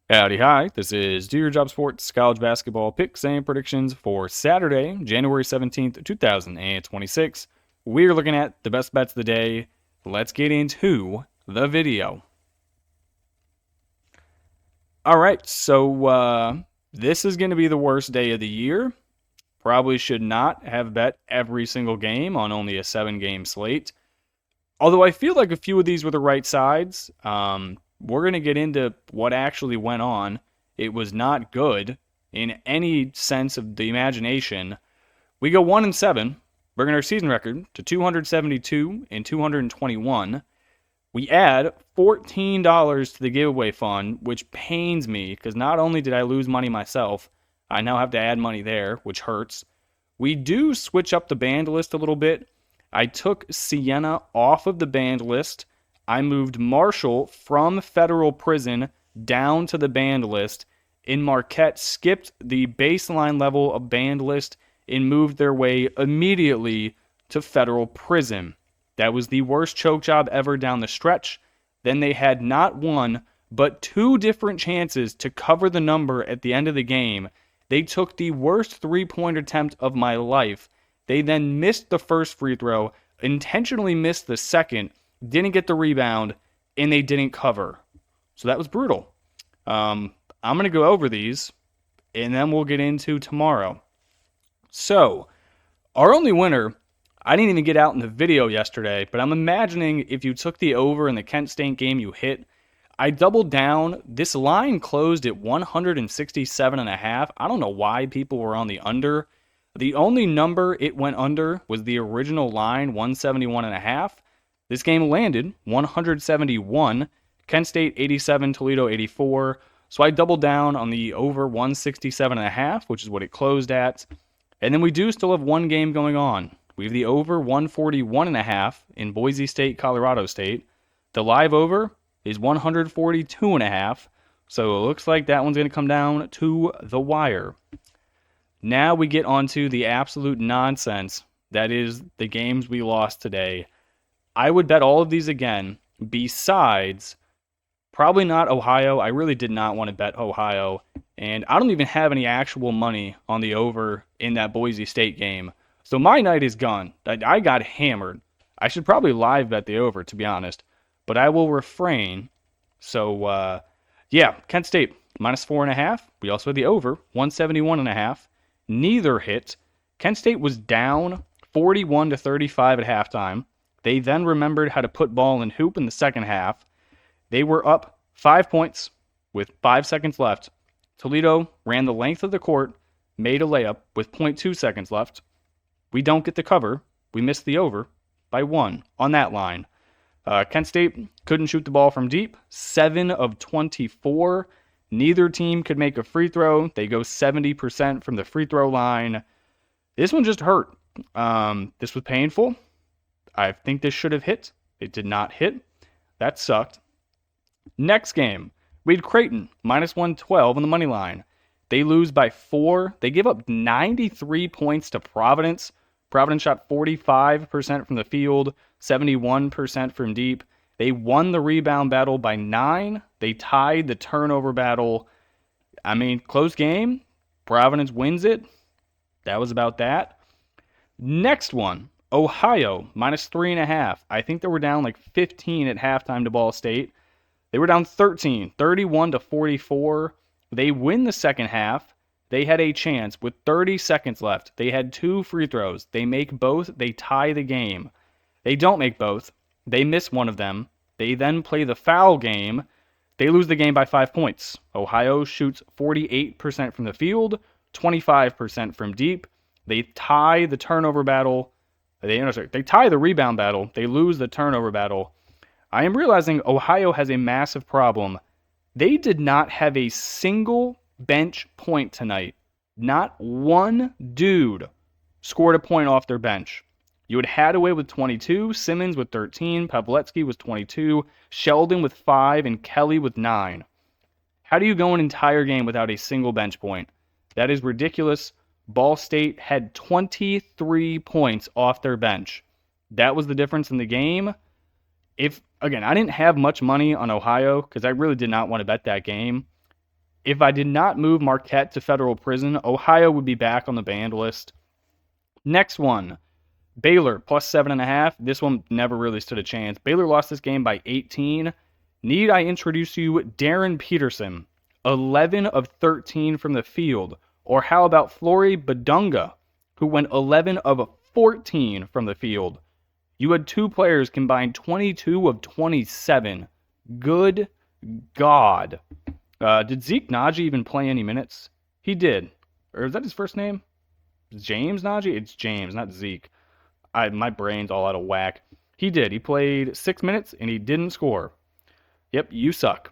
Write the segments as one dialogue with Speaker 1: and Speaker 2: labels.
Speaker 1: Howdy, hi. This is Do Your Job Sports College Basketball Picks and Predictions for Saturday, January 17th, 2026. We're looking at the best bets of the day. Let's get into the video. All right, so this is going to be the worst day of the year. Probably should not have bet every single game on only a 7-game slate. Although I feel like a few of these were the right sides. We're going to get into what actually went on. It was not good in any sense of the imagination. We go 1-7, bringing our season record to 272 and 221. We add $14 to the giveaway fund, which pains me because not only did I lose money myself, I now have to add money there, which hurts. We do switch up the band list a little bit. I took Sienna off of the band list. I moved Marshall from federal prison down to the band list. And Marquette skipped the baseline level of band list and moved their way immediately to federal prison. That was the worst choke job ever down the stretch. Then they had not one, but two different chances to cover the number at the end of the game. They took the worst three-point attempt of my life. They then missed the first free throw, intentionally missed the second, didn't get the rebound, and they didn't cover. So that was brutal. I'm going to go over these, and then we'll get into tomorrow. So, our only winner, I didn't even get out in the video yesterday, but I'm imagining if you took the over in the Kent State game you hit, I doubled down. This line closed at 167.5. I don't know why people were on the under. The only number it went under was the original line, 171.5. This game landed 171. Kent State 87, Toledo 84. So I doubled down on the over 167.5, which is what it closed at. And then we do still have one game going on. We have the over 141.5 in Boise State, Colorado State. The live over is 142.5. So it looks like that one's going to come down to the wire. Now we get onto the absolute nonsense that is the games we lost today. I would bet all of these again, besides probably not Ohio. I really did not want to bet Ohio, and I don't even have any actual money on the over in that Boise State game. So my night is gone. I got hammered. I should probably live bet the over, to be honest, but I will refrain. So, Kent State, -4.5. We also had the over, 171.5. Neither hit. Kent State was down 41-35 at halftime. They then remembered how to put ball in hoop in the second half. They were up 5 points with 5 seconds left. Toledo ran the length of the court, made a layup with .2 seconds left. We don't get the cover. We missed the over by 1 on that line. Kent State couldn't shoot the ball from deep. 7 of 24. Neither team could make a free throw. They go 70% from the free throw line. This one just hurt. This was painful. I think this should have hit. It did not hit. That sucked. Next game, we had Creighton, -112 on the money line. They lose by 4. They give up 93 points to Providence. Providence shot 45% from the field, 71% from deep. They won the rebound battle by 9. They tied the turnover battle. I mean, close game. Providence wins it. That was about that. Next one, Ohio, -3.5. I think they were down like 15 at halftime to Ball State. They were down 13, 31-44. They win the second half. They had a chance with 30 seconds left. They had 2 free throws. They make both. They tie the game. They don't make both. They miss one of them. They then play the foul game. They lose the game by 5 points. Ohio shoots 48% from the field, 25% from deep. They tie the turnover battle. They tie the rebound battle. They lose the turnover battle. I am realizing Ohio has a massive problem. They did not have a single bench point tonight. Not one dude scored a point off their bench. You had Hadaway with 22, Simmons with 13, Pavletsky with 22, Sheldon with 5, and Kelly with 9. How do you go an entire game without a single bench point? That is ridiculous. Ball State had 23 points off their bench. That was the difference in the game. I didn't have much money on Ohio because I really did not want to bet that game. If I did not move Marquette to federal prison, Ohio would be back on the banned list. Next one, Baylor plus 7.5. This one never really stood a chance. Baylor lost this game by 18. Need I introduce you Darren Peterson, 11 of 13 from the field? Or how about Flory Badunga, who went 11 of 14 from the field? You had two players combined 22 of 27. Good God. Did Zeke Naji even play any minutes? He did. Or is that his first name? James Naji? It's James, not Zeke. My brain's all out of whack. He did. He played 6 minutes and he didn't score. Yep, you suck.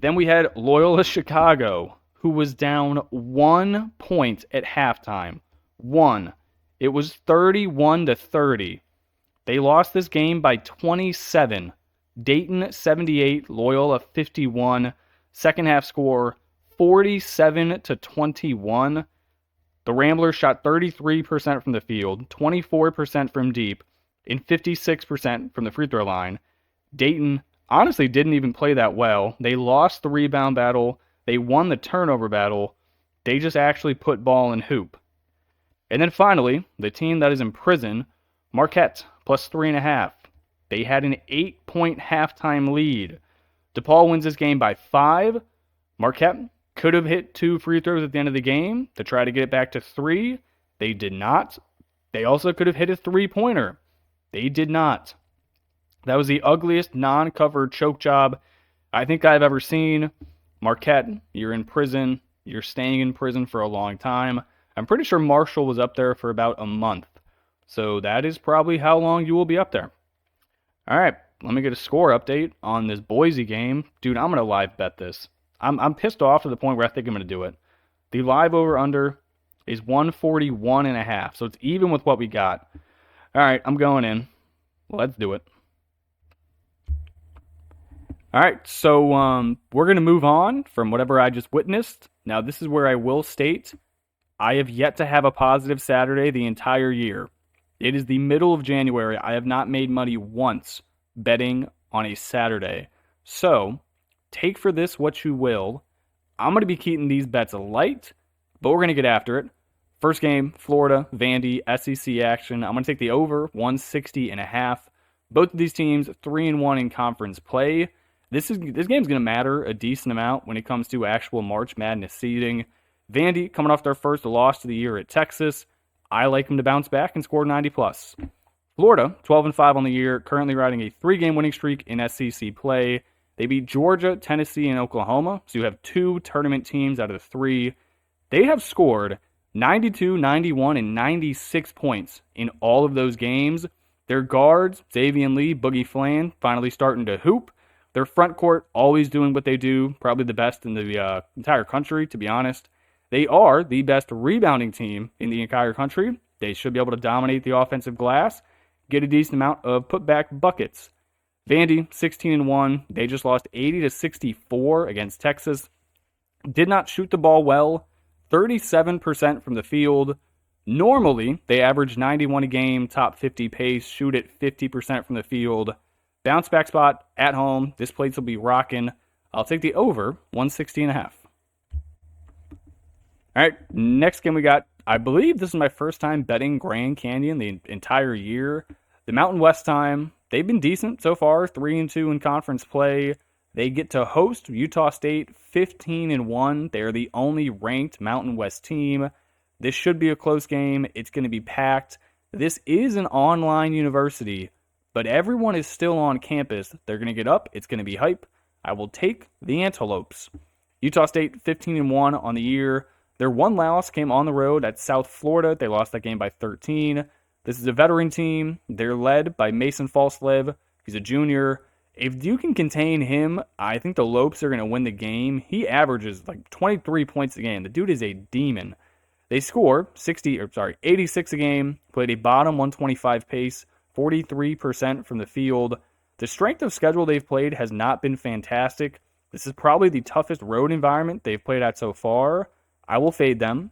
Speaker 1: Then we had Loyola Chicago, who was down 1 point at halftime. 1. It was 31-30. They lost this game by 27. Dayton 78, Loyola 51. Second half score 47-21. The Ramblers shot 33% from the field, 24% from deep, and 56% from the free throw line. Dayton honestly didn't even play that well. They lost the rebound battle. They won the turnover battle. They just actually put ball in hoop. And then finally, the team that is in prison, Marquette, plus 3.5. They had an 8-point halftime lead. DePaul wins this game by 5. Marquette could have hit 2 free throws at the end of the game to try to get it back to 3. They did not. They also could have hit a 3-pointer. They did not. That was the ugliest non-covered choke job I think I've ever seen. Marquette, you're in prison. You're staying in prison for a long time. I'm pretty sure Marshall was up there for about a month. So that is probably how long you will be up there. All right, let me get a score update on this Boise game. Dude, I'm going to live bet this. I'm pissed off to the point where I think I'm going to do it. The live over-under is 141.5, so it's even with what we got. All right, I'm going in. Let's do it. All right, so we're going to move on from whatever I just witnessed. Now, this is where I will state I have yet to have a positive Saturday the entire year. It is the middle of January. I have not made money once betting on a Saturday. So, take for this what you will. I'm going to be keeping these bets light, but we're going to get after it. First game, Florida, Vandy, SEC action. I'm going to take the over, 160.5. Both of these teams, 3-1 in conference play. This game's going to matter a decent amount when it comes to actual March Madness seeding. Vandy coming off their first loss of the year at Texas. I like them to bounce back and score 90+. Florida, 12-5 on the year, currently riding a 3-game winning streak in SEC play. They beat Georgia, Tennessee, and Oklahoma, so you have 2 tournament teams out of the 3. They have scored 92, 91, and 96 points in all of those games. Their guards, Xavier Lee, Boogie Flan, finally starting to hoop. Their front court, always doing what they do, probably the best in the entire country, to be honest. They are the best rebounding team in the entire country. They should be able to dominate the offensive glass, get a decent amount of putback buckets. Vandy, 16-1. They just lost 80-64 against Texas. Did not shoot the ball well. 37% from the field. Normally, they average 91 a game, top 50 pace, shoot at 50% from the field. Bounce back spot at home. This place will be rocking. I'll take the over, 160.5. All right, next game we got, I believe this is my first time betting Grand Canyon the entire year. The Mountain West time, they've been decent so far, 3-2 in conference play. They get to host Utah State, 15-1. They're the only ranked Mountain West team. This should be a close game. It's going to be packed. This is an online university, but everyone is still on campus. They're going to get up. It's going to be hype. I will take the Antelopes. Utah State, 15-1 on the year. Their one loss came on the road at South Florida. They lost that game by 13. This is a veteran team. They're led by Mason Falslev. He's a junior. If you can contain him, I think the Lopes are going to win the game. He averages like 23 points a game. The dude is a demon. They score 86 a game, played a bottom 125 pace, 43% from the field. The strength of schedule they've played has not been fantastic. This is probably the toughest road environment they've played at so far. I will fade them.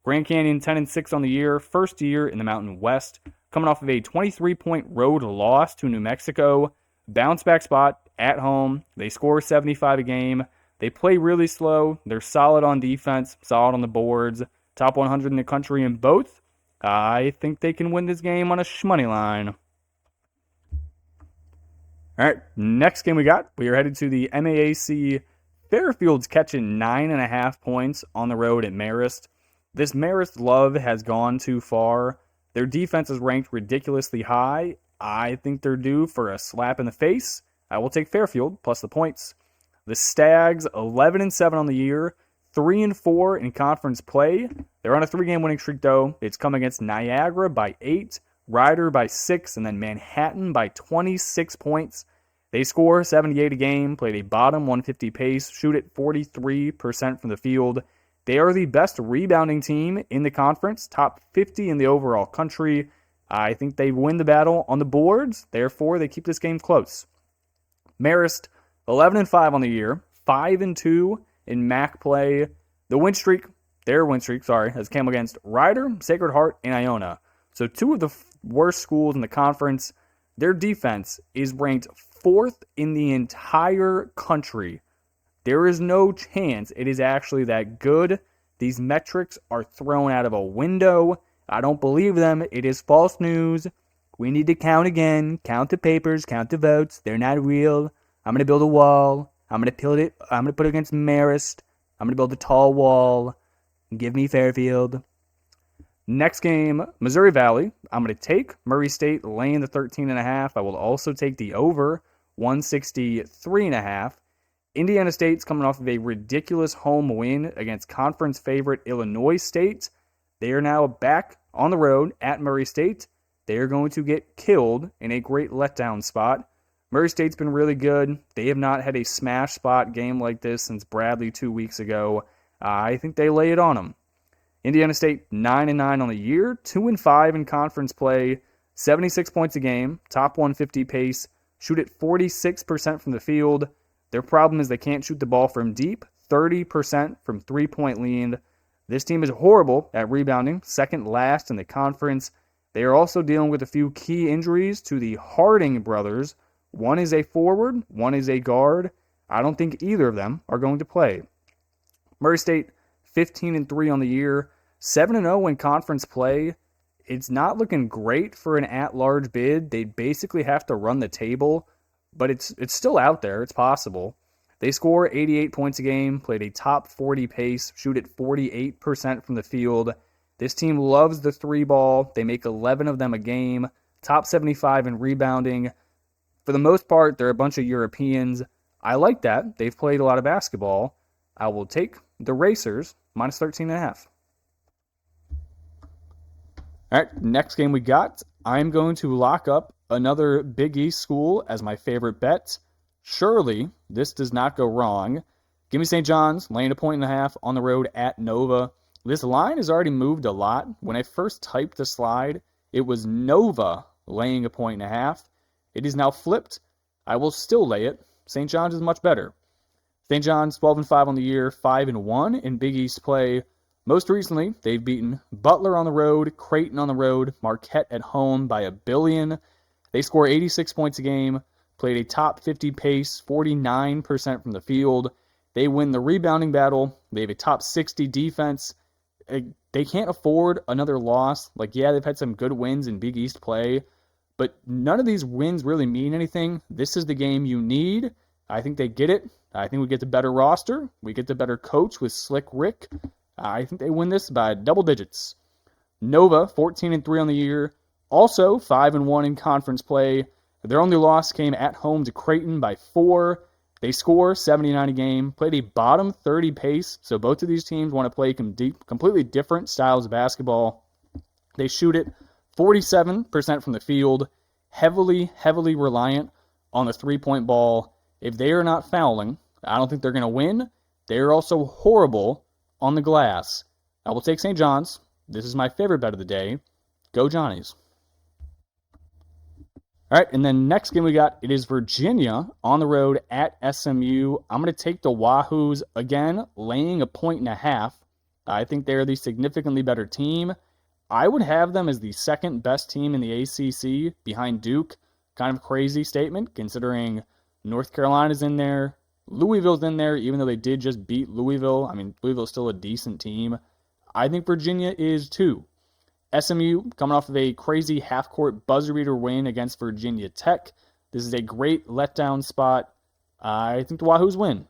Speaker 1: Grand Canyon 10-6 on the year, first year in the Mountain West, coming off of a 23-point road loss to New Mexico. Bounce back spot at home. They score 75 a game. They play really slow. They're solid on defense, solid on the boards, top 100 in the country in both. I think they can win this game on a shmoney line. All right, next game we are headed to the MAAC. Fairfield's catching 9.5 points on the road at Marist. This Marist love has gone too far. Their defense is ranked ridiculously high. I think they're due for a slap in the face. I will take Fairfield plus the points. The Stags, 11-7 on the year, 3-4 in conference play. They're on a 3-game winning streak, though. It's come against Niagara by 8, Ryder by 6, and then Manhattan by 26 points. They score 78 a game, played a bottom 150 pace, shoot at 43% from the field. They are the best rebounding team in the conference, top 50 in the overall country. I think they win the battle on the boards, therefore they keep this game close. Marist, 11-5 on the year, 5-2 in MAC play. Their win streak, has come against Ryder, Sacred Heart, and Iona. So two of the worst schools in the conference. Their defense is ranked 4th in the entire country. There is no chance it is actually that good. These metrics are thrown out of a window. I don't believe them. It is false news. We need to count again. Count the papers. Count the votes. They're not real. I'm going to build a wall. I'm going to put it against Marist. I'm going to build a tall wall. Give me Fairfield. Next game, Missouri Valley. I'm going to take Murray State laying the 13.5. I will also take the over, 163.5. Indiana State's coming off of a ridiculous home win against conference favorite Illinois State. They are now back on the road at Murray State. They are going to get killed in a great letdown spot. Murray State's been really good. They have not had a smash spot game like this since Bradley 2 weeks ago. I think they lay it on them. Indiana State 9-9 on the year, 2-5 in conference play, 76 points a game, top 150 pace, shoot at 46% from the field. Their problem is they can't shoot the ball from deep, 30% from three-point land. This team is horrible at rebounding, second last in the conference. They are also dealing with a few key injuries to the Harding brothers. One is a forward, one is a guard. I don't think either of them are going to play. Murray State 15-3 on the year, 7-0 in conference play. It's not looking great for an at-large bid. They basically have to run the table, but it's still out there. It's possible. They score 88 points a game, played a top 40 pace, shoot at 48% from the field. This team loves the three ball. They make 11 of them a game, top 75 in rebounding. For the most part, they're a bunch of Europeans. I like that. They've played a lot of basketball. I will take the Racers, minus 13.5. All right, next game we got. I'm going to lock up another Big East school as my favorite bet. Surely, this does not go wrong. Give me St. John's, laying 1.5 on the road at Nova. This line has already moved a lot. When I first typed the slide, it was Nova laying 1.5. It is now flipped. I will still lay it. St. John's is much better. St. John's 12-5 on the year, 5-1 in Big East play. Most recently, they've beaten Butler on the road, Creighton on the road, Marquette at home by 1 billion. They score 86 points a game, played a top 50 pace, 49% from the field. They win the rebounding battle. They have a top 60 defense. They can't afford another loss. They've had some good wins in Big East play, but none of these wins really mean anything. This is the game you need. I think they get it. I think we get the better roster. We get the better coach with Slick Rick. I think they win this by double digits. Nova, 14-3 on the year. Also 5-1 in conference play. Their only loss came at home to Creighton by 4. They score 79 a game. Played a bottom 30 pace. So both of these teams want to play completely different styles of basketball. They shoot it 47% from the field. Heavily reliant on the three-point ball. If they are not fouling, I don't think they're going to win. They are also horrible on the glass. I will take St. John's. This is my favorite bet of the day. Go Johnnies. All right, and then next game we got, it is Virginia on the road at SMU. I'm going to take the Wahoos again, laying 1.5. I think they're the significantly better team. I would have them as the second best team in the ACC behind Duke. Kind of a crazy statement considering North Carolina's in there, Louisville's in there, even though they did just beat Louisville. I mean, Louisville's still a decent team. I think Virginia is too. SMU coming off of a crazy half-court buzzer beater win against Virginia Tech. This is a great letdown spot. I think the Wahoos win.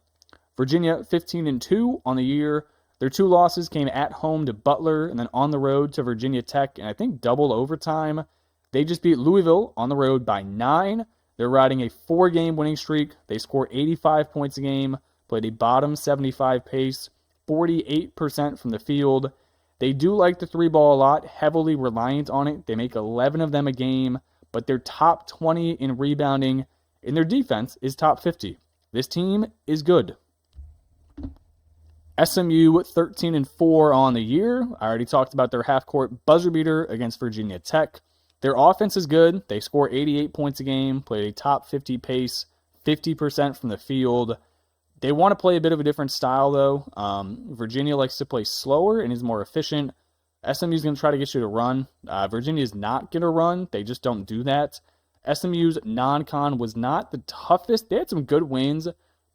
Speaker 1: Virginia 15-2 on the year. Their two losses came at home to Butler and then on the road to Virginia Tech, and I think double overtime. They just beat Louisville on the road by 9. They're riding a 4-game winning streak. They score 85 points a game, played a bottom 75 pace, 48% from the field. They do like the three ball a lot, heavily reliant on it. They make 11 of them a game, but they're top 20 in rebounding, and their defense is top 50. This team is good. SMU 13-4 on the year. I already talked about their half-court buzzer beater against Virginia Tech. Their offense is good. They score 88 points a game, play a top 50 pace, 50% from the field. They want to play a bit of a different style, though. Virginia likes to play slower and is more efficient. SMU is going to try to get you to run. Virginia is not going to run. They just don't do that. SMU's non-con was not the toughest. They had some good wins,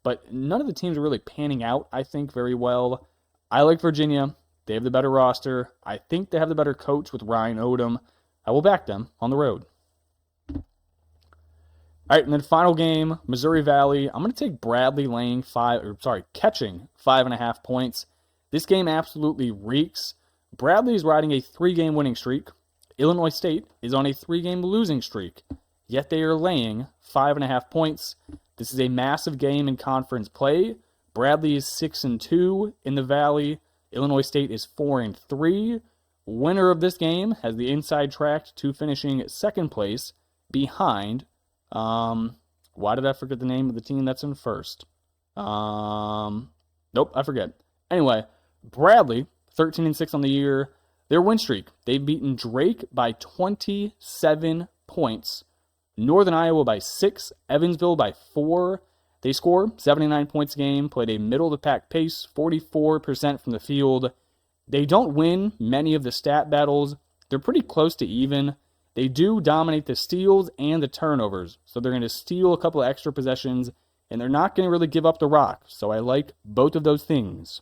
Speaker 1: but none of the teams are really panning out, I think, very well. I like Virginia. They have the better roster. I think they have the better coach with Ryan Odom. I will back them on the road. All right, and then final game, Missouri Valley. I'm going to take Bradley catching 5.5 points. This game absolutely reeks. Bradley is riding a 3-game winning streak. Illinois State is on a 3-game losing streak. Yet they are laying 5.5 points. This is a massive game in conference play. Bradley is 6-2 in the Valley. Illinois State is 4-3. Winner of this game has the inside track to finishing second place behind. Why did I forget the name of the team that's in first? Nope, I forget. Anyway, Bradley, 13-6 on the year. Their win streak, they've beaten Drake by 27 points. Northern Iowa by 6, Evansville by 4. They score 79 points a game, played a middle-of-the-pack pace, 44% from the field. They don't win many of the stat battles. They're pretty close to even. They do dominate the steals and the turnovers, so they're going to steal a couple of extra possessions, and they're not going to really give up the rock, so I like both of those things.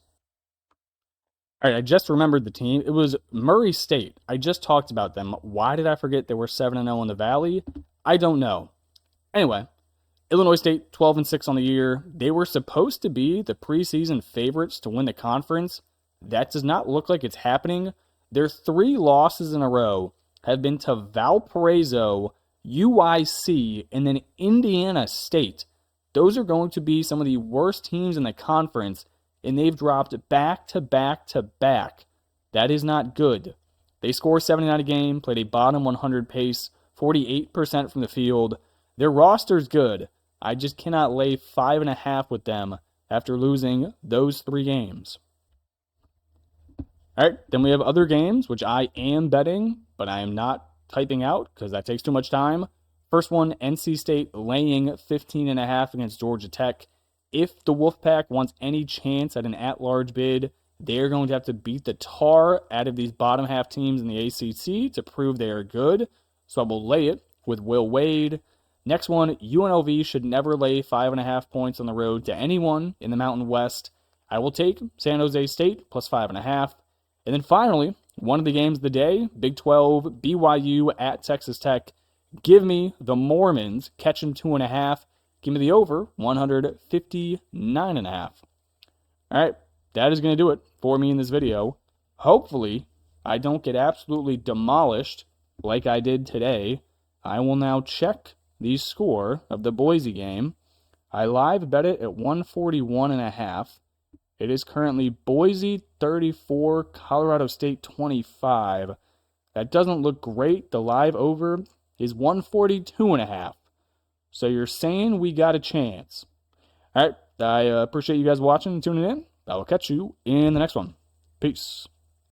Speaker 1: All right, I just remembered the team. It was Murray State. I just talked about them. Why did I forget they were 7-0 in the Valley? I don't know. Anyway, Illinois State, 12-6 on the year. They were supposed to be the preseason favorites to win the conference. That does not look like it's happening. Their 3 losses in a row have been to Valparaiso, UIC, and then Indiana State. Those are going to be some of the worst teams in the conference, and they've dropped back to back to back. That is not good. They score 79 a game, played a bottom 100 pace, 48% from the field. Their roster's good. I just cannot lay 5.5 with them after losing those 3 games. All right, then we have other games, which I am betting, but I am not typing out because that takes too much time. First one, NC State laying 15.5 against Georgia Tech. If the Wolfpack wants any chance at an at-large bid, they're going to have to beat the tar out of these bottom half teams in the ACC to prove they are good. So I will lay it with Will Wade. Next one, UNLV should never lay 5.5 points on the road to anyone in the Mountain West. I will take San Jose State plus 5.5. And then finally, one of the games of the day, Big 12, BYU at Texas Tech. Give me the Mormons catching 2.5. Give me the over, 159.5. All right, that is going to do it for me in this video. Hopefully, I don't get absolutely demolished like I did today. I will now check the score of the Boise game. I live bet it at 141.5. It is currently Boise 34, Colorado State 25. That doesn't look great. The live over is 142.5. So you're saying we got a chance. All right, I appreciate you guys watching and tuning in. I will catch you in the next one. Peace.